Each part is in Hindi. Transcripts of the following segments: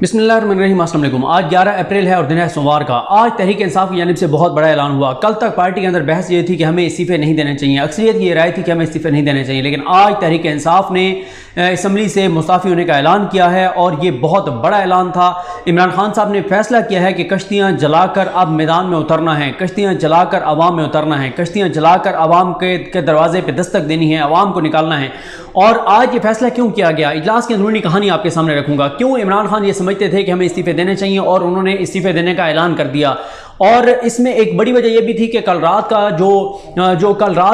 बिस्मिल्लाहिर्रहमानिर्रहीम। अस्सलाम वालेकुम। आज 11 अप्रैल है और दिन है सोमवार का। आज तहरीक इंसाफ की जानिब से बहुत बड़ा ऐलान हुआ। कल तक पार्टी के अंदर बहस ये थी कि हमें इस्तीफ़े नहीं देने चाहिए, अक्सरियत की ये राय थी कि हमें इस्तीफ़े नहीं देने चाहिए, लेकिन आज तहरीक इंसाफ ने असम्बली से मुस्ताफ़ी होने का ऐलान किया है और ये बहुत बड़ा ऐलान था। इमरान खान साहब ने फैसला किया है कि कश्तियाँ जलाकर अब मैदान में उतरना है, कश्तियाँ जलाकर आवाम में उतरना है, कश्तियाँ जलाकर आवाम के दरवाजे पर दस्तक देनी है, आवाम को निकालना है। और आज ये फैसला क्यों किया गया, इजलास की अंदरूनी कहानी आपके सामने रखूंगा। क्यों इमरान खान ये समझते थे कि हमें इस्तीफे देने चाहिए और उन्होंने इस्तीफे देने का ऐलान कर दिया। और इसमें एक बड़ी वजह यह भी थी कि कल रात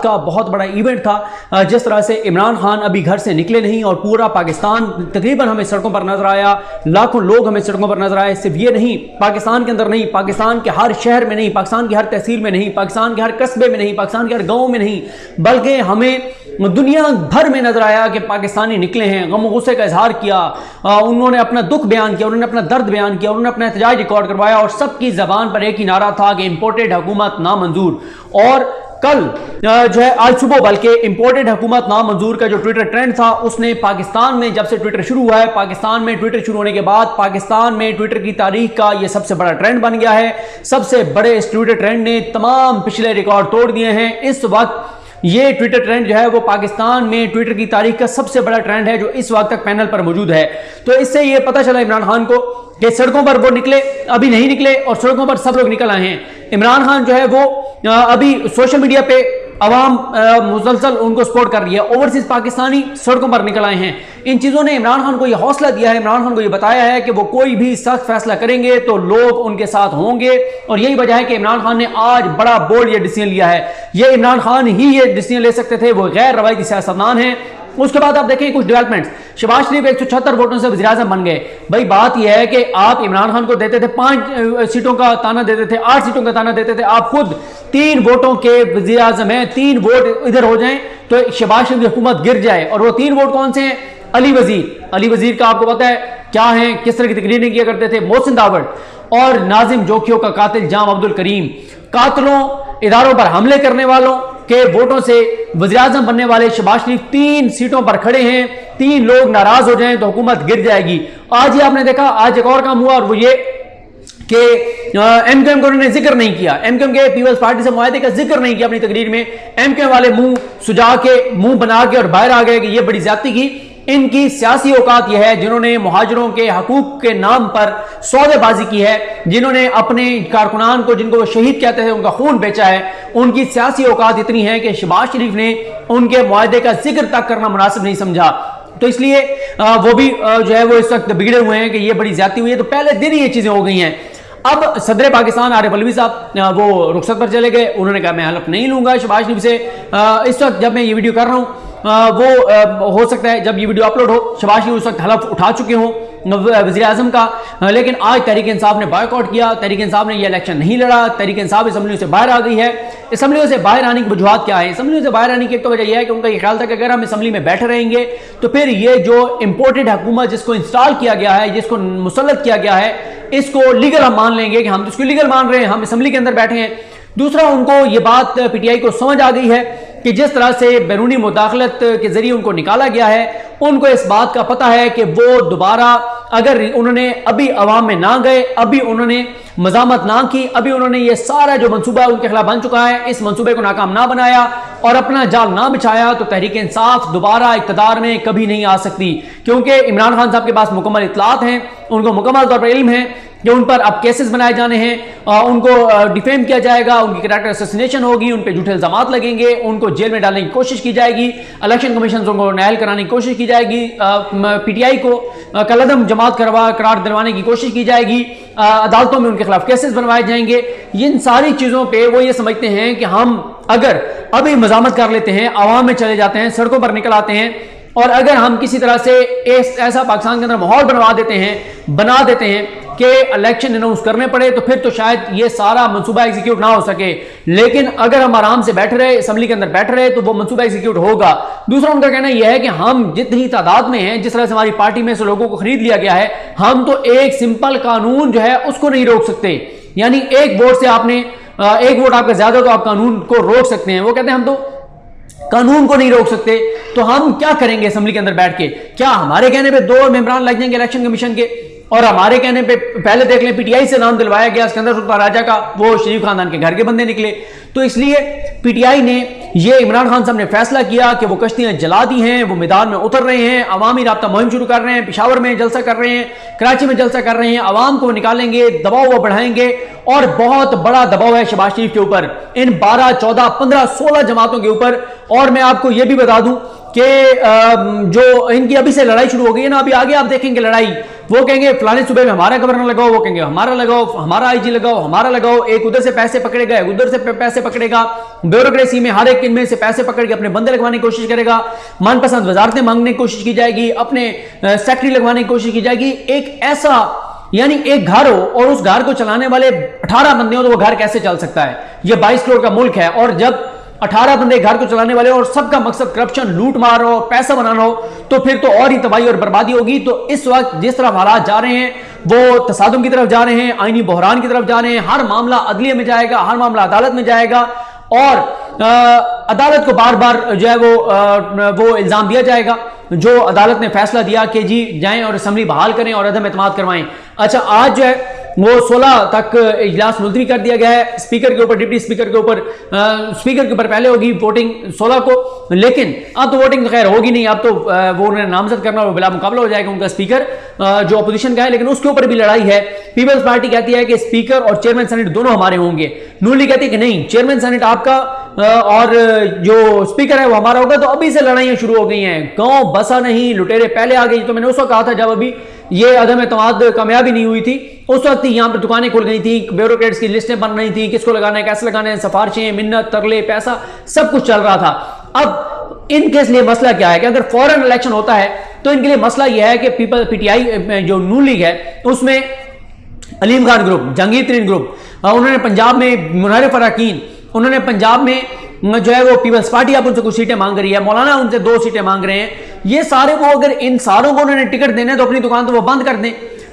का बहुत बड़ा इवेंट था। जिस तरह से इमरान खान अभी घर से निकले नहीं और पूरा पाकिस्तान तकरीबन हमें सड़कों पर नजर आया, लाखों लोग हमें सड़कों पर नजर आए। सिर्फ ये नहीं, पाकिस्तान के अंदर नहीं, पाकिस्तान के हर शहर में नहीं, पाकिस्तान की हर तहसील में नहीं, पाकिस्तान के हर कस्बे में नहीं, पाकिस्तान के हर गाँव में नहीं, बल्कि हमें दुनिया भर में नजर आया कि पाकिस्तानी निकले हैं, गम गुस्से का इजहार किया, उन्होंने अपना दुख बयान किया, उन्होंने अपना दर्द बयान किया, उन्होंने अपना एहतजाज रिकॉर्ड करवाया और सबकी जबान पर एक ही नारा था कि इंपोर्टेड हुकूमत नामंजूर। और कल जो है आज सुबह बल्कि इंपोर्टेड हुकूमत नामंजूर का जो ट्विटर ट्रेंड था उसने पाकिस्तान में, जब से ट्विटर शुरू हुआ है, पाकिस्तान में ट्विटर शुरू होने के बाद पाकिस्तान में ट्विटर की तारीख का यह सबसे बड़ा ट्रेंड बन गया है। सबसे बड़े इस ट्विटर ट्रेंड ने तमाम पिछले रिकॉर्ड तोड़ दिए हैं। इस वक्त ये ट्विटर ट्रेंड जो है वो पाकिस्तान में ट्विटर की तारीख का सबसे बड़ा ट्रेंड है जो इस वक्त तक पैनल पर मौजूद है। तो इससे ये पता चला इमरान खान को कि सड़कों पर वो निकले, अभी नहीं निकले और सड़कों पर सब लोग निकल आए हैं। इमरान खान जो है वो अभी सोशल मीडिया पे अवाम मुसलसल उनको सपोर्ट कर रही है, ओवरसीज पाकिस्तानी सड़कों पर निकल आए हैं। इन चीज़ों ने इमरान खान को यह हौसला दिया है, इमरान खान को यह बताया है कि वो कोई भी सख्त फैसला करेंगे तो लोग उनके साथ होंगे। और यही वजह है कि इमरान खान ने आज बड़ा बोल्ड ये डिसीजन लिया है। ये इमरान खान ही ये डिसीजन ले सकते थे, वो गैर रवायती सियासतदान हैं। उसके बाद आप देखें कुछ डेवलपमेंट्स। शहबाज शरीफ 176 वोटों से वज़ीर आज़म बन गए। भाई बात यह है कि आप इमरान खान को देते थे 5 सीटों का ताना देते थे, 8 सीटों का ताना देते थे, आप खुद 3 वोटों के वज़ीर आज़म हैं, 3 वोट इधर हो जाएं तो शहबाज शरीफ की हुकूमत गिर जाए। और वो 3 वोट कौन से हैं? अली वजीर का आपको पता है क्या है, किस तरह की तकरीरें किया करते थे, मोहसिन दावड़ और नाजिम जोखियों का कातिल जाम अब्दुल करीम। कातिलों, इदारों पर हमले करने वालों के वोटों से वज़ीर आज़म बनने वाले शहबाज शरीफ 3 सीटों पर खड़े हैं। 3 लोग नाराज हो जाएं तो हुकूमत गिर जाएगी। आज ही आपने देखा, आज एक और काम हुआ और वो ये कि एमक्यूएम को उन्होंने जिक्र नहीं किया, एमक्यूएम के पीपल्स पार्टी से मुआहदे का जिक्र नहीं किया अपनी तकरीर में। एमक्यूएम वाले मुंह सुजा के, मुंह बना के और बाहर आ गए कि ये बड़ी ज्यादती की। इनकी सियासी औकात यह है जिन्होंने मुहाजिरों के हकूक के नाम पर सौदेबाजी की है, जिन्होंने अपने कारकुनान को, जिनको वो शहीद कहते थे, उनका खून बेचा है। उनकी सियासी औकात इतनी है कि शहबाज शरीफ ने उनके मुआहदे का जिक्र तक करना मुनासिब नहीं समझा। तो इसलिए वो भी जो है वो इस वक्त बिगड़े हुए हैं कि ये बड़ी ज्यादती हुई है। तो पहले दिन ही ये चीजें हो गई हैं। अब सदर पाकिस्तान आरिफ अलवी साहब वो रुखसत पर चले गए। उन्होंने कहा मैं हलफ नहीं लूंगा शहबाज शरीफ से। इस वक्त जब मैं ये वीडियो कर रहा हूँ वो हो सकता है जब ये वीडियो अपलोड हो शहबाज शरीफ उस वक्त हलफ उठा चुके हों वज़ीर आज़म का। लेकिन आज तहरीक इंसाफ ने बॉयकॉट किया, तहरीक इंसाफ ने ये इलेक्शन नहीं लड़ा। तहरीक इंसाफ असम्बलियों से बाहर आ गई है। असम्बलियों से बाहर आने की वजूहत क्या है? असम्बलियों से बाहर आने की एक तो वजह यह है कि उनका ये ख्याल था कि अगर हम असम्बली में बैठे रहेंगे तो फिर ये जो इंपोर्टेड हुकूमत जिसको इंस्टॉल किया गया है, जिसको मुसल्लत किया गया है, इसको लीगल हम मान लेंगे कि हम तो इसको लीगल मान रहे हैं, हम असम्बली के अंदर बैठे हैं। दूसरा, उनको ये बात पीटीआई को समझ आ गई है कि जिस तरह से बैरूनी मुदाखलत के जरिए उनको निकाला गया है, उनको इस बात का पता है कि वो दोबारा अगर उन्होंने अभी अवाम में ना गए, अभी उन्होंने मजामत ना की, अभी उन्होंने ये सारा जो मंसूबा उनके खिलाफ बन चुका है, इस मंसूबे को नाकाम ना बनाया और अपना जाल ना बिछाया, तो तहरीक इंसाफ दोबारा इक़्तिदार में कभी नहीं आ सकती। क्योंकि इमरान खान साहब के पास मुकम्मल इत्तलात हैं, उनको मुकम्मल तौर पर इल्म है कि उन पर अब केसेस बनाए जाने हैं, उनको डिफेम किया जाएगा, उनकी कैरेक्टर असैसिनेशन होगी, उन पर झूठे इल्जामात लगेंगे, उनको जेल में डालने की कोशिश की जाएगी, इलेक्शन कमीशन उनको नायल कराने की कोशिश की जाएगी, पीटीआई को कलअदम जमात करार दिलवाने की कोशिश की जाएगी, अदालतों में उनके खिलाफ केसेस बनवाए जाएंगे। इन सारी चीज़ों पे वो ये समझते हैं कि हम अगर अभी मजामत कर लेते हैं, आवाम में चले जाते हैं, सड़कों पर निकल आते हैं और अगर हम किसी तरह से ऐसा पाकिस्तान के अंदर माहौल बना देते हैं कि इलेक्शन अनाउंस करने पड़े तो फिर तो शायद ये सारा मंसूबा एग्जीक्यूट ना हो सके। लेकिन अगर हम आराम से बैठ रहे, असम्बली के अंदर बैठ रहे, तो वो मंसूबा एग्जीक्यूट होगा। दूसरा उनका कहना यह है कि हम जितनी तादाद में हैं, जिस तरह से हमारी पार्टी में से लोगों को खरीद लिया गया है, हम तो एक सिंपल कानून जो है उसको नहीं रोक सकते। यानी एक वोट से आपने एक वोट आपका ज्यादा तो आप कानून को रोक सकते हैं। वो कहते हैं हम तो कानून को नहीं रोक सकते, तो हम क्या करेंगे असम्बली के अंदर बैठ के? क्या हमारे कहने पे 2 मेंबरान लग जाएंगे इलेक्शन कमीशन के? और हमारे कहने पे पहले देख लें पीटीआई से नाम दिलवाया गया सिकंदर सुल्तान राजा का, वो शरीफ खानदान के घर के बंदे निकले। तो इसलिए पीटीआई ने ये इमरान खान साहब ने फैसला किया कि वो कश्तियां जला दी हैं, वो मैदान में उतर रहे हैं, अवामी राब्ता मुहिम शुरू कर रहे हैं, पेशावर में जलसा कर रहे हैं, कराची में जलसा कर रहे हैं, अवाम को निकालेंगे, दबाव वो बढ़ाएंगे। और बहुत बड़ा दबाव है शहबाज शरीफ के ऊपर, इन 12, 14, 15, 16 जमातों के ऊपर। और मैं आपको ये भी बता दूं कि जो इनकी अभी से लड़ाई शुरू हो गई है ना, अभी आगे आप देखेंगे लड़ाई, वो कहेंगे फलाने सूबे में हमारा गवर्नर लगाओ, वो कहेंगे हमारा लगाओ, हमारा आईजी लगाओ, हमारा लगाओ, एक उधर से पैसे पकड़ेगा, एक उधर से पैसे पकड़ेगा, ब्यूरोक्रेसी में हर एक इनमें से पैसे पकड़ के अपने बंदे लगवाने की कोशिश करेगा, मनपसंद वजारतें मांगने की कोशिश की जाएगी, अपने सेक्रेटरी लगवाने की कोशिश की जाएगी। एक ऐसा यानी एक घर हो और उस घर को चलाने वाले 18 बंदे हो तो वो घर कैसे चल सकता है? ये 22 करोड़ का मुल्क है और जब 18 बंदे घर को चलाने वाले और सबका मकसद करप्शन, लूट मार हो, पैसा बनाना हो, तो फिर तो और ही तबाही और बर्बादी होगी। तो इस वक्त जिस तरफ हालात जा रहे हैं वो तसादुम की तरफ जा रहे हैं, आईनी बहरान की तरफ जा रहे हैं, हर मामला अदलिया में जाएगा, हर मामला अदालत में जाएगा और अदालत को बार बार जो है वो इल्जाम दिया जाएगा जो अदालत ने फैसला दिया कि जी जाएं और असम्बली बहाल करें और अदम एतमाद करवाएं। अच्छा, आज जो है वो 16 तक इजलास मुलतवी कर दिया गया है, स्पीकर के ऊपर, डिप्टी स्पीकर के ऊपर, स्पीकर के ऊपर पहले होगी वोटिंग 16 को, लेकिन अब तो वोटिंग खैर होगी नहीं, अब तो वो उन्हें नामजद करना और बिला मुकाबला हो जाएगा उनका स्पीकर जो अपोजिशन का है। लेकिन उसके ऊपर भी लड़ाई है। पीपल्स पार्टी कहती है कि स्पीकर और चेयरमैन सेनेट दोनों हमारे होंगे, नून लीग कहती है कि नहीं, चेयरमैन सेनेट आपका और जो स्पीकर है वो हमारा होगा। तो अभी से लड़ाइयां शुरू हो गई हैं, गांव बसा नहीं, लुटेरे पहले आ गई। तो मैंने उस वक्त कहा था जब अभी ये अदम एतमाद कामयाबी नहीं हुई थी, उस वक्त यहाँ पर दुकानें खुल गई थी, ब्यूरोक्रेट्स की लिस्टें बन रही थी, किसको लगाना है, कैसे लगाना है, सिफारिशें, मिन्नत, तरले, पैसा, सब कुछ चल रहा था। अब इनके लिए मसला क्या है कि अगर फौरन इलेक्शन होता है तो इनके लिए मसला यह है कि पीटीआई जो नून लीग है उसमें अलीम खान ग्रुप, जहांगीर तरीन ग्रुप, उन्होंने पंजाब में मुनारिफ अरकान, उन्होंने पंजाब में जो है वो पीपल्स पार्टी अब उनसे कुछ सीटें मांग रही है, मौलाना उनसे 2 सीटें मांग रहे हैं। ये सारे वो अगर इन सारों को उन्होंने टिकट देने तो अपनी दुकान तो वो बंद कर दें।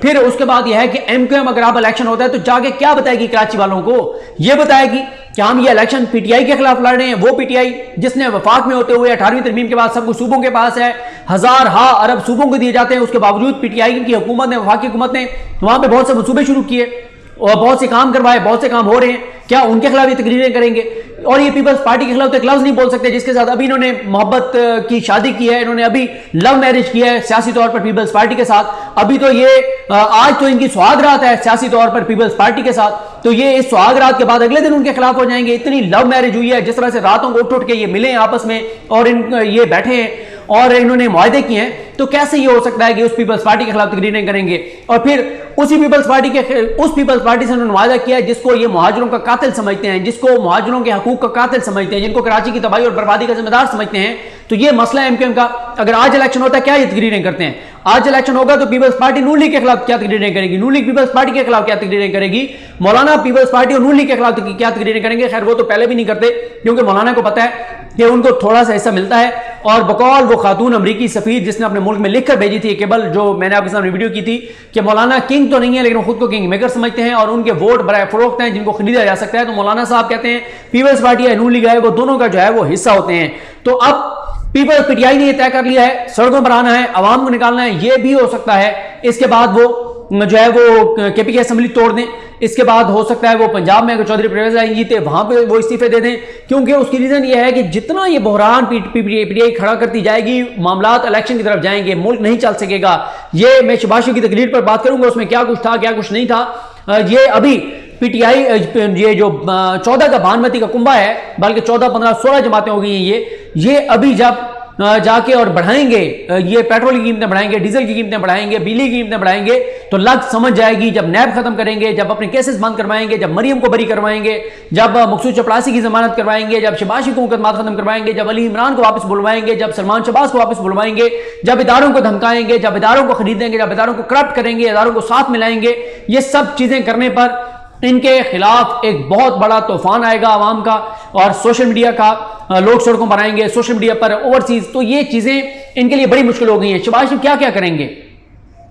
फिर उसके बाद यह है कि एमक्यूएम अगर अब इलेक्शन होता है तो जाके क्या बताएगी कराची वालों को? ये बताएगी कि हम ये इलेक्शन पीटीआई के खिलाफ लड़ रहे हैं, वो पीटीआई जिसने वफाक में होते हुए 18वीं तरमीम के बाद सब कुछ सूबों के पास है, हजार अरब सूबों को दिए जाते हैं, उसके बावजूद पीटीआई की हुकूमत ने, वफाकी हुकूमत ने वहां पर बहुत से मनसूबे शुरू किए और बहुत से काम करवाए, बहुत से काम हो रहे हैं। क्या उनके खिलाफ ये तकरीरें करेंगे? और ये पीपल्स पार्टी के खिलाफ तो एक लफ्ज नहीं बोल सकते जिसके साथ अभी इन्होंने मोहब्बत की शादी की है, इन्होंने अभी लव मैरिज की है सियासी तौर पर पीपल्स पार्टी के साथ। अभी तो ये आज तो इनकी सुहागरात है सियासी तौर पर पीपल्स पार्टी के साथ, तो ये इस सुहागरात के बाद अगले दिन उनके खिलाफ हो जाएंगे। इतनी लव मैरिज हुई है, जिस तरह से रातों को उठ के ये मिले आपस में और ये बैठे हैं और इन्होंने मुआहदे किए हैं, तो कैसे ये हो सकता है कि उस पीपल्स पार्टी के खिलाफ तकरीरें करेंगे? और फिर उस पीपल्स पार्टी से उन्होंने मुआहदा किया है जिसको ये मुहाजिरों का कातिल समझते हैं, जिसको मुहाजिरों के हकूक का कातिल समझते हैं, जिनको कराची की तबाही और बर्बादी का जिम्मेदार समझते हैं। तो ये मसला है एमक्यूएम का। अगर आज इलेक्शन होता है क्या ये तकरीरें करते हैं? आज इलेक्शन होगा तो पीपल्स पार्टी नून लीग के खिलाफ क्या तकरीरें करेगी, नून लीग पीपल्स पार्टी के खिलाफ क्या तकरीरें करेगी, मौलाना पीपल्स पार्टी और नून लीग के खिलाफ क्या तकरीरें करेंगे। खैर वो तो पहले भी नहीं करते क्योंकि मौलाना को पता है कि उनको थोड़ा सा हिस्सा मिलता है। और बकौल वो खातून अमरीकी सफीर जिसने अपने मुल्क में लिखकर भेजी थी केबल, जो मैंने आपके सामने वीडियो की थी कि मौलाना किंग तो नहीं है लेकिन खुद को किंग मेकर समझते हैं और उनके वोट बराए फरोख्त हैं जिनको खरीदा जा सकता है। तो मौलाना साहब कहते हैं पीपल्स पार्टी या नून लीग है वो दोनों का जो है वो हिस्सा होते हैं। तो अब पीटीआई ने यह तय कर लिया है सड़कों पर आना है, आवाम को निकालना है। यह भी हो सकता है इसके बाद वो जो है वो केपी की असेंबली तोड़ दें। इसके बाद हो सकता है वो पंजाब में अगर चौधरी परवेज आएंगी जीते वहां पे वो इस्तीफे दे दें, क्योंकि उसकी रीजन ये है कि जितना ये बहरान पीटीआई खड़ा करती जाएगी मामलात इलेक्शन की तरफ जाएंगे, मुल्क नहीं चल सकेगा। ये मैं शबाशु की तकरीर पर बात करूंगा उसमें क्या कुछ था क्या कुछ नहीं था। ये अभी पीटीआई ये जो 14 का भानुमती का कुंभा है, बल्कि 14, 15, 16 जमातें हो गई हैं। ये अभी जब जाके और बढ़ाएंगे, ये पेट्रोल की कीमतें बढ़ाएंगे, डीजल की कीमतें बढ़ाएंगे, बिजली की कीमतें बढ़ाएंगे, तो लग समझ जाएगी जब नैब खत्म करेंगे, जब अपने केसेस बंद करवाएंगे, जब मरियम को बरी करवाएंगे, जब मकसूद चपड़ासी की जमानत करवाएंगे, जब शहबाज को मुकदमा खत्म करवाएंगे, जब अली इमरान को वापस बुलवाएंगे, जब सलमान शहबाज को वापस बुलवाएंगे, जब इदारों को धमकाएंगे, जब इदारों को खरीदेंगे, जब इदारों को करप्ट करेंगे, इदारों को साथ मिलाएंगे, ये सब चीजें करने पर इनके खिलाफ एक बहुत बड़ा तूफान आएगा आवाम का और सोशल मीडिया का। लोग सड़कों पर आएंगे, सोशल मीडिया पर ओवरसीज, तो ये चीजें इनके लिए बड़ी मुश्किल हो गई हैं। शहबाज शरीफ क्या क्या करेंगे?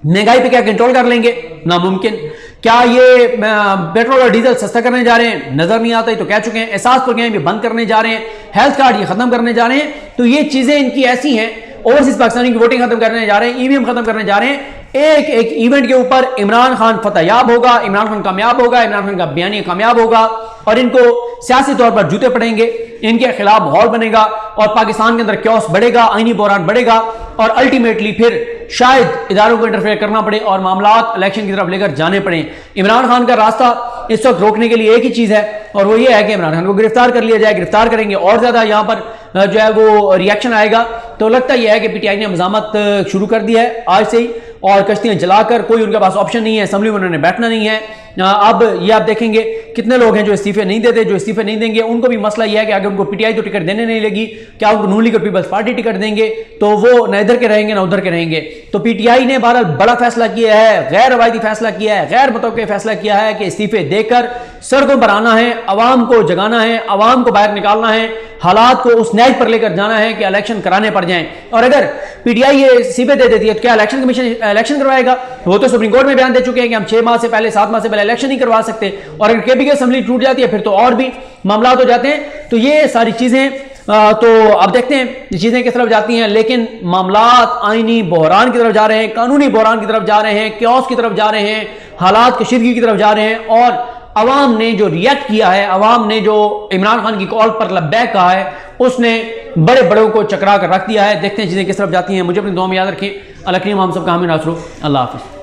महंगाई पे क्या कंट्रोल कर लेंगे? नामुमकिन। क्या ये पेट्रोल और डीजल सस्ता करने जा रहे हैं? नजर नहीं आता, तो कह चुके हैं। एहसास प्रोग्राम ये बंद करने जा रहे हैं, हेल्थ कार्ड ये खत्म करने जा रहे हैं। तो ये चीजें इनकी ऐसी हैं। ओवरसीज पाकिस्तानी की वोटिंग खत्म करने जा रहे हैं, ईवीएम खत्म करने जा रहे हैं। एक एक इवेंट के ऊपर इमरान खान फतेहयाब होगा, इमरान खान कामयाब होगा, इमरान खान का बयानी कामयाब होगा और इनको सियासी तौर पर जूते पड़ेंगे, इनके खिलाफ माहौल बनेगा और पाकिस्तान के अंदर क्योस बढ़ेगा, आईनी बहरान बढ़ेगा और अल्टीमेटली फिर शायद इदारों को इंटरफेयर करना पड़े और मामलात इलेक्शन की तरफ लेकर जाने पड़े। इमरान खान का रास्ता इस वक्त रोकने के लिए एक ही चीज़ है और वो ये है कि इमरान खान को गिरफ्तार कर लिया जाए। गिरफ्तार करेंगे और ज़्यादा यहाँ पर जो है वो रिएक्शन आएगा। तो लगता यह है कि पीटीआई ने मज़ामत शुरू कर दिया है आज से ही और कश्तियाँ जलाकर, कोई उनके पास ऑप्शन नहीं है, असम्बली में उन्होंने बैठना नहीं है। अब ये आप देखेंगे कितने लोग हैं जो इस्तीफे नहीं देते, जो इस्तीफे नहीं देंगे उनको भी मसला यह है कि अगर उनको पीटीआई तो टिकट देने नहीं लगी, क्या उनको नून लीग और पीपल्स पार्टी टिकट देंगे तो वो न इधर के रहेंगे ना उधर के रहेंगे। तो पीटीआई ने बहरहाल बड़ा फैसला किया है, गैर रवायती फैसला किया है, गैर मुतवक्किल फैसला किया है कि इस्तीफे देकर सड़कों पर आना है, अवाम को जगाना है, अवाम को बाहर निकालना है, हालात को उस नहज पर लेकर जाना है कि इलेक्शन कराने पड़ जाएं। और अगर पीटीआई ये इस्तीफे दे देती है तो क्या इलेक्शन कमीशन इलेक्शन करवाएगा? वो तो सुप्रीम कोर्ट में बयान दे चुके हैं कि हम 6 माह से पहले, 7 माह से पहले इलेक्शन नहीं करवा सकते और अगर केपी की असेंबली टूट जाती है फिर तो और भी मामला हो जाते हैं। तो ये सारी चीजें तो अब देखते हैं चीजें किस तरफ जाती हैं, लेकिन मामलात आईनी बहरान की तरफ जा रहे हैं, कानूनी बहरान की तरफ जा रहे हैं, क्योस की तरफ जा रहे हैं, हालात कशीदगी की तरफ जा रहे हैं और अवाम ने जो रिएक्ट किया है, अवाम ने जो इमरान खान की कॉल पर लब्बैक कहा है, उसने बड़े बड़ों को चकरा कर रख दिया है। देखते हैं चीजें किस तरफ जाती हैं। मुझे अपनी दुआ में याद रखें। अल्लाह करीम हम सबका हामी नासरो। अल्लाह हाफिज़।